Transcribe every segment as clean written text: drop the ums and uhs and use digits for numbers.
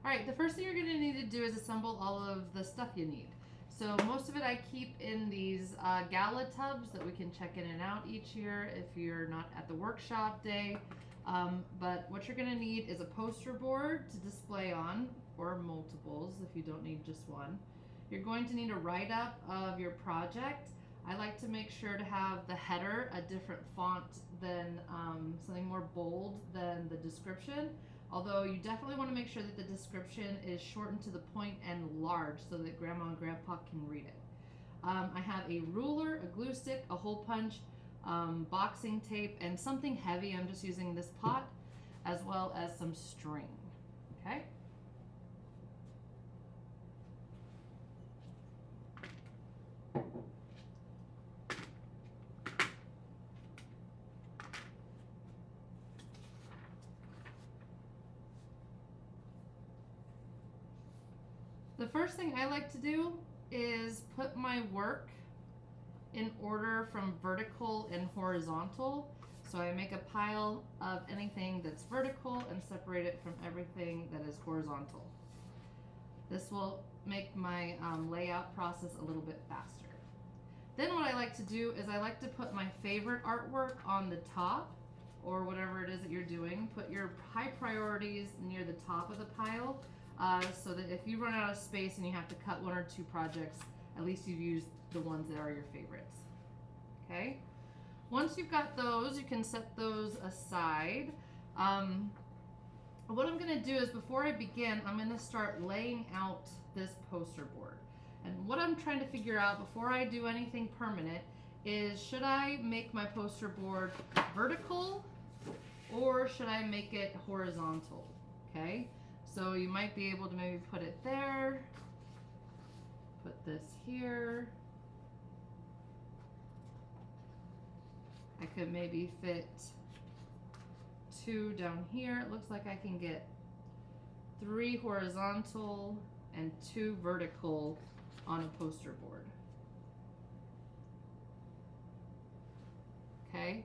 All right, the first thing you're going to need to do is assemble all of the stuff you need. So most of it I keep in these Gala tubs that we can check in and out each year if you're not at the workshop day. But what you're going to need is a poster board to display on, or multiples if you don't need just one. You're going to need a write-up of your project. I like to make sure to have the header a different font than something more bold than the description. Although you definitely want to make sure that the description is shortened to the point and large so that Grandma and Grandpa can read it. I have a ruler, a glue stick, a hole punch, boxing tape, and something heavy. I'm just using this pot, as well as some string. Okay? The first thing I like to do is put my work in order from vertical and horizontal. So I make a pile of anything that's vertical and separate it from everything that is horizontal. This will make my layout process a little bit faster. Then what I like to do is I like to put my favorite artwork on the top, or whatever it is that you're doing. Put your high priorities near the top of the pile. So that if you run out of space and you have to cut one or two projects, at least you've used the ones that are your favorites. Okay? Once you've got those, you can set those aside. What I'm going to do is, before I begin, I'm going to start laying out this poster board. And what I'm trying to figure out before I do anything permanent is, should I make my poster board vertical or should I make it horizontal? Okay? So you might be able to maybe put it there, put this here. I could maybe fit 2 down here. It looks like I can get 3 horizontal and 2 vertical on a poster board. Okay.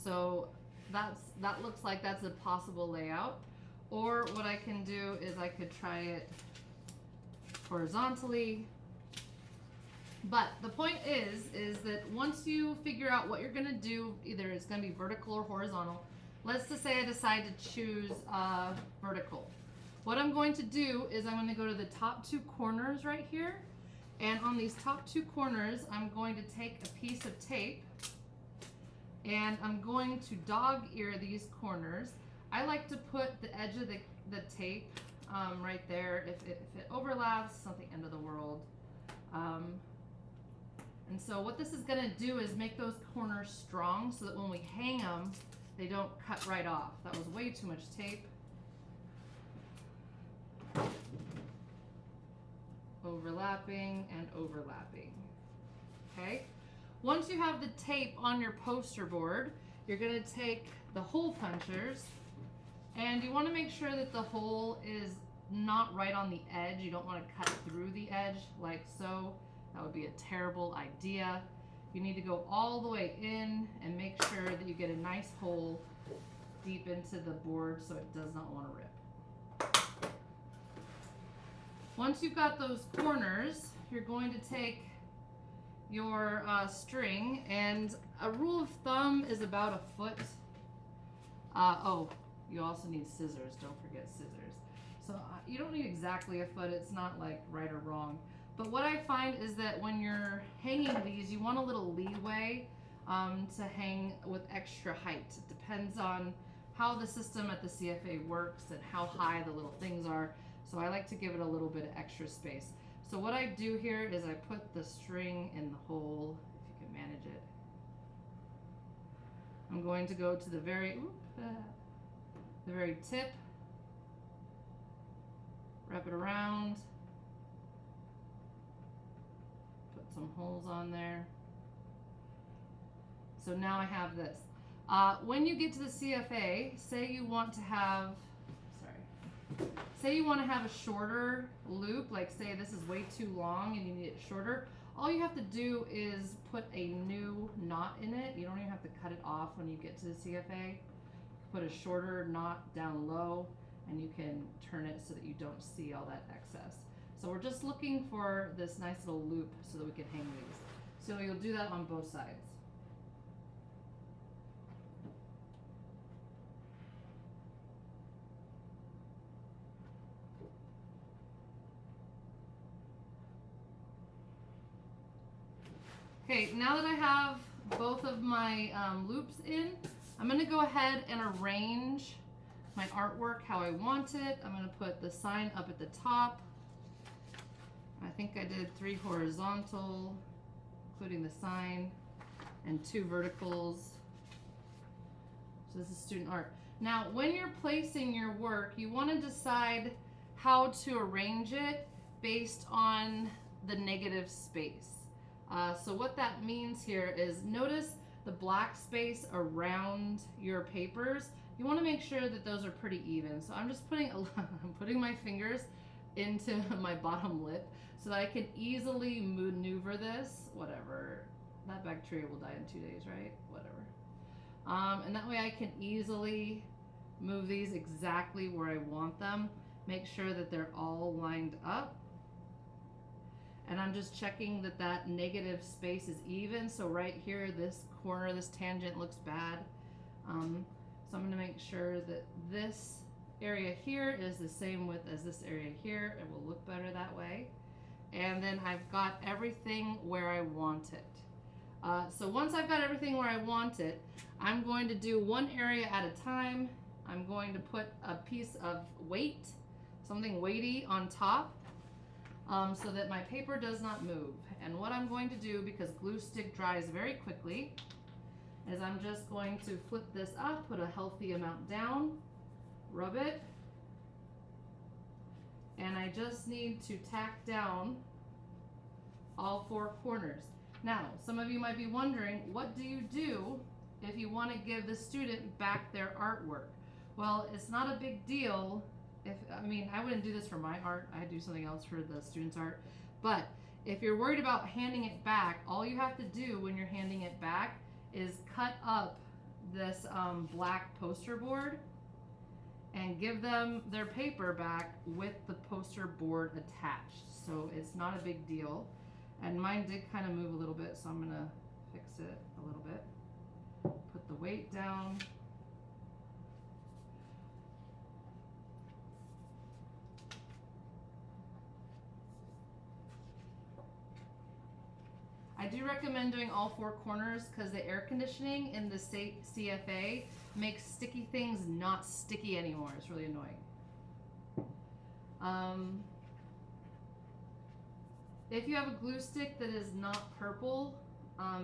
So that looks like that's a possible layout. Or what I can do is I could try it horizontally. But the point is that once you figure out what you're going to do, either it's going to be vertical or horizontal. Let's just say I decide to choose vertical. What I'm going to do is I'm going to go to the top 2 corners right here. And on these top 2 corners, I'm going to take a piece of tape and I'm going to dog ear these corners. I like to put the edge of the tape right there. If it overlaps, it's not the end of the world. And so what this is going to do is make those corners strong so that when we hang them, they don't cut right off. That was way too much tape. Overlapping and overlapping. Okay? Once you have the tape on your poster board, you're going to take the hole punchers and you want to make sure that the hole is not right on the edge. You don't want to cut through the edge like so. That would be a terrible idea. You need to go all the way in and make sure that you get a nice hole deep into the board so it does not want to rip. Once you've got those corners, you're going to take your string, and a rule of thumb is about a foot. Oh, you also need scissors. Don't forget scissors. So you don't need exactly a foot. It's not like right or wrong. But what I find is that when you're hanging these, you want a little leeway to hang with extra height. It depends on how the system at the CFA works and how high the little things are. So I like to give it a little bit of extra space. So what I do here is I put the string in the hole, if you can manage it. I'm going to go to the very tip, wrap it around, put some holes on there. So now I have this. When you get to the CFA, say you want to have a shorter loop, like say this is way too long and you need it shorter, all you have to do is put a new knot in it. You don't even have to cut it off when you get to the CFA. Put a shorter knot down low and you can turn it so that you don't see all that excess. So we're just looking for this nice little loop so that we can hang these. So you'll do that on both sides. Okay, now that I have both of my loops in, I'm going to go ahead and arrange my artwork how I want it. I'm going to put the sign up at the top. I think I did 3 horizontal, including the sign, and 2 verticals. So this is student art. Now, when you're placing your work, you want to decide how to arrange it based on the negative space. So what that means here is, notice the black space around your papers. You want to make sure that those are pretty even. So I'm just putting I'm putting my fingers into my bottom lip so that I can easily maneuver this. Whatever, that bacteria will die in 2 days, right? Whatever. And that way I can easily move these exactly where I want them. Make sure that they're all lined up. And I'm just checking that that negative space is even. So right here, this corner, this tangent looks bad. So I'm going to make sure that this area here is the same width as this area here. It will look better that way. And then I've got everything where I want it. So once I've got everything where I want it, I'm going to do one area at a time. I'm going to put a piece of weight, something weighty on top. So that my paper does not move. And what I'm going to do, because glue stick dries very quickly, is I'm just going to flip this up, put a healthy amount down, rub it, and I just need to tack down all 4 corners. Now, some of you might be wondering, what do you do if you want to give the student back their artwork? Well, it's not a big deal. I wouldn't do this for my art. I do something else for the students' art. But if you're worried about handing it back, all you have to do when you're handing it back is cut up this black poster board and give them their paper back with the poster board attached. So it's not a big deal. And mine did kind of move a little bit, so I'm going to fix it a little bit. Put the weight down. I do recommend doing all 4 corners because the air conditioning in the CFA makes sticky things not sticky anymore. It's really annoying. If you have a glue stick that is not purple,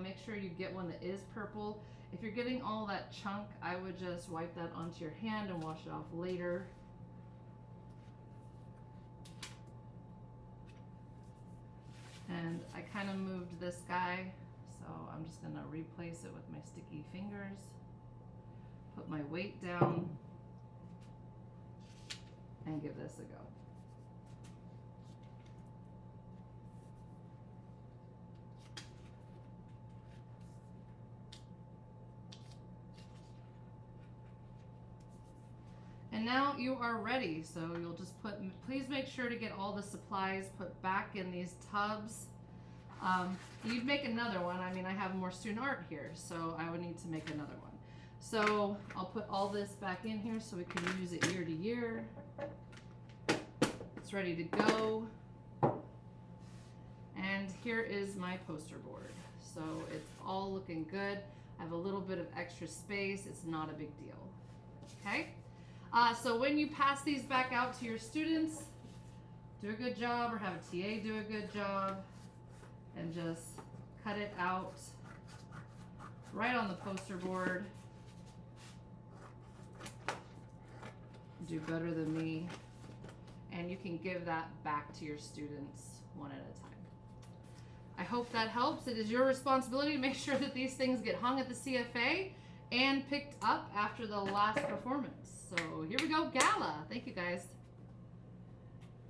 make sure you get one that is purple. If you're getting all that chunk, I would just wipe that onto your hand and wash it off later. And I kind of moved this guy, so I'm just going to replace it with my sticky fingers. Put my weight down and give this a go. And now you are ready. So you'll just please make sure to get all the supplies put back in these tubs. You'd make another one. I mean, I have more student art here, so I would need to make another one. So I'll put all this back in here so we can use it year to year. It's ready to go. And here is my poster board. So it's all looking good. I have a little bit of extra space. It's not a big deal. Okay? So when you pass these back out to your students, do a good job, or have a TA do a good job, and just cut it out right on the poster board. Do better than me. And you can give that back to your students one at a time. I hope that helps. It is your responsibility to make sure that these things get hung at the CFA and picked up after the last performance. So here we go, Gala. Thank you guys.